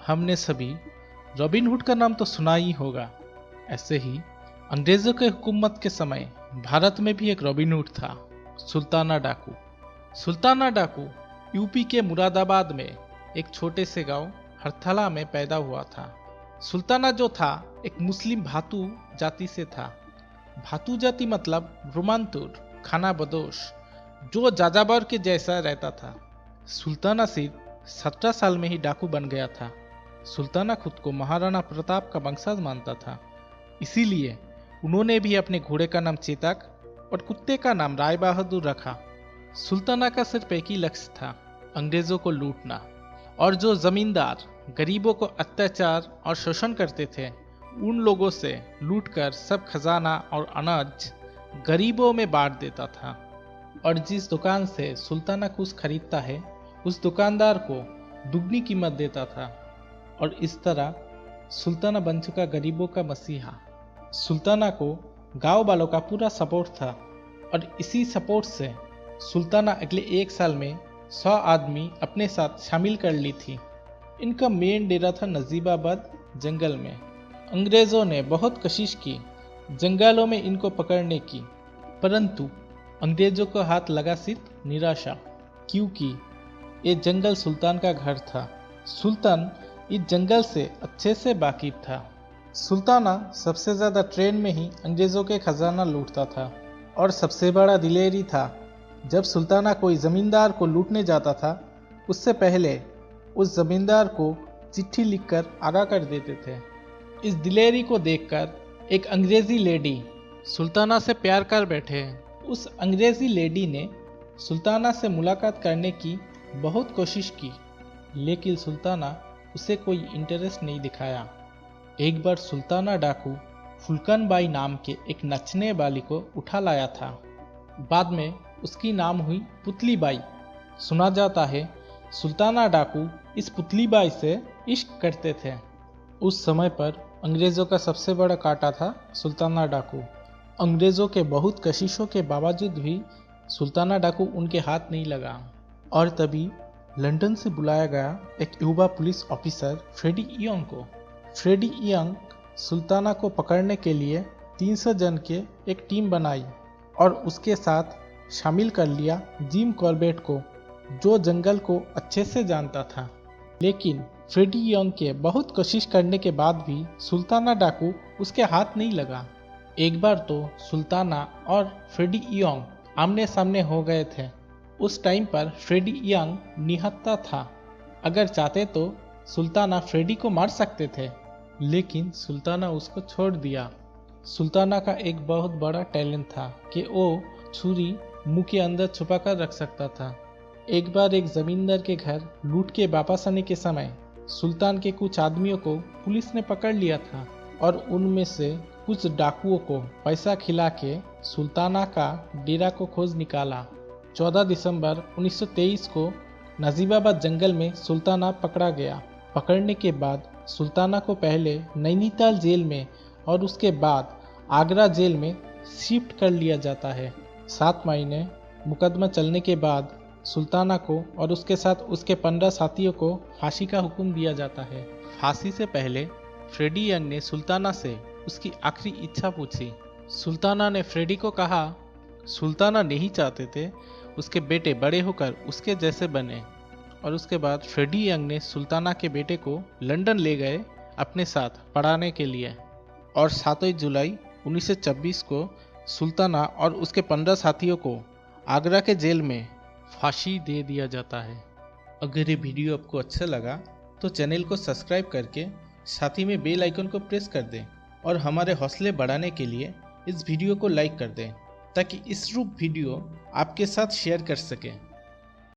हमने सभी robin hood का नाम तो सुना ही होगा। ऐसे ही अंग्रेजों के हुकूमत के समय भारत में भी एक रॉबिन हुड था, सुल्ताना डाकू। सुल्ताना डाकू यूपी के मुरादाबाद में एक छोटे से गांव हरथला में पैदा हुआ था। सुल्ताना जो था एक मुस्लिम भातू जाति से था। भातू जाति मतलब रोमांतुर, खाना बदोश, जो जाजाबर के जैसा रहता था। सुल्ताना सिर्फ 17 साल में ही डाकू बन गया था। सुल्ताना खुद को महाराणा प्रताप का वंशज मानता था, इसीलिए उन्होंने भी अपने घोड़े का नाम चेतक और कुत्ते का नाम राय बहादुर रखा। सुल्ताना का सिर्फ एक ही लक्ष्य था, अंग्रेजों को लूटना। और जो जमींदार गरीबों को अत्याचार और शोषण करते थे, उन लोगों से लूटकर सब खजाना और अनाज गरीबों में बांट देता था। और जिस दुकान से सुल्ताना कुछ खरीदता है, उस दुकानदार को दुगनी कीमत देता था। और इस तरह सुल्ताना बन चुका गरीबों का मसीहा। सुल्ताना को गांव वालों का पूरा सपोर्ट था और इसी सपोर्ट से सुल्ताना अगले 1 साल में 100 आदमी अपने साथ शामिल कर ली थी। इनका मेन डेरा था नजीबाबाद जंगल में। अंग्रेज़ों ने बहुत कोशिश की जंगलों में इनको पकड़ने की, परंतु अंग्रेज़ों को हाथ लगा सिर्फ निराशा, क्योंकि ये जंगल सुल्तान का घर था। सुल्तान इस जंगल से अच्छे से वाकिफ था। सुल्ताना सबसे ज़्यादा ट्रेन में ही अंग्रेज़ों के खजाना लूटता था और सबसे बड़ा दिलेरी था। जब सुल्ताना कोई ज़मींदार को लूटने जाता था, उससे पहले उस ज़मींदार को चिट्ठी लिखकर आगाह कर देते थे। इस दिलेरी को देखकर एक अंग्रेज़ी लेडी सुल्ताना से प्यार कर बैठे। उस अंग्रेज़ी लेडी ने सुल्ताना से मुलाकात करने की बहुत कोशिश की, लेकिन सुल्ताना उसे कोई इंटरेस्ट नहीं दिखाया। एक बार सुल्ताना डाकू फुलकन बाई नाम के एक नचने वाली को उठा लाया था। बाद में उसकी नाम हुई पुतली बाई। सुना जाता है सुल्ताना डाकू इस पुतली बाई से इश्क करते थे। उस समय पर अंग्रेज़ों का सबसे बड़ा कांटा था सुल्ताना डाकू। अंग्रेज़ों के बहुत कोशिशों के बावजूद भी सुल्ताना डाकू उनके हाथ नहीं लगा। और तभी लंदन से बुलाया गया एक युवा पुलिस ऑफिसर फ्रेडी यंग को। फ्रेडी यंग सुल्ताना को पकड़ने के लिए 300 जन के एक टीम बनाई और उसके साथ शामिल कर लिया जिम कॉर्बेट को, जो जंगल को अच्छे से जानता था। लेकिन फ्रेडी यंग के बहुत कोशिश करने के बाद भी सुल्ताना डाकू उसके हाथ नहीं लगा। एक बार तो सुल्ताना और फ्रेडी यंग आमने सामने हो गए थे। उस टाइम पर फ्रेडी यंग निहत्था था। अगर चाहते तो सुल्ताना फ्रेडी को मार सकते थे, लेकिन सुल्ताना उसको छोड़ दिया। सुल्ताना का एक बहुत बड़ा टैलेंट था कि वो छुरी मुंह के अंदर छुपा कर रख सकता था। एक बार एक जमींदार के घर लूट के वापस आने के समय सुल्तान के कुछ आदमियों को पुलिस ने पकड़ लिया था और उनमें से कुछ डाकुओं को पैसा खिला के सुल्ताना का डेरा को खोज निकाला। 14 दिसंबर 1923 को नजीबाबाद जंगल में सुल्ताना पकड़ा गया। पकड़ने के बाद सुल्ताना को पहले नैनीताल जेल में और उसके बाद आगरा जेल में शिफ्ट कर लिया जाता है। 7 महीने मुकदमा चलने के बाद सुल्ताना को और उसके साथ उसके 15 साथियों को फांसी का हुक्म दिया जाता है। फांसी से पहले फ्रेडी यंग ने सुल्ताना से उसकी आखिरी इच्छा पूछी। सुल्ताना ने फ्रेडी को कहा, सुल्ताना नहीं चाहते थे उसके बेटे बड़े होकर उसके जैसे बने। और उसके बाद फ्रेडी यंग ने सुल्ताना के बेटे को लंदन ले गए अपने साथ पढ़ाने के लिए। और 7 जुलाई 1926 को सुल्ताना और उसके 15 साथियों को आगरा के जेल में फांसी दे दिया जाता है। अगर ये वीडियो आपको अच्छा लगा तो चैनल को सब्सक्राइब करके साथ ही में बेल आइकन को प्रेस कर दें और हमारे हौसले बढ़ाने के लिए इस वीडियो को लाइक कर दें, ताकि इस रूप वीडियो आपके साथ शेयर कर सकें।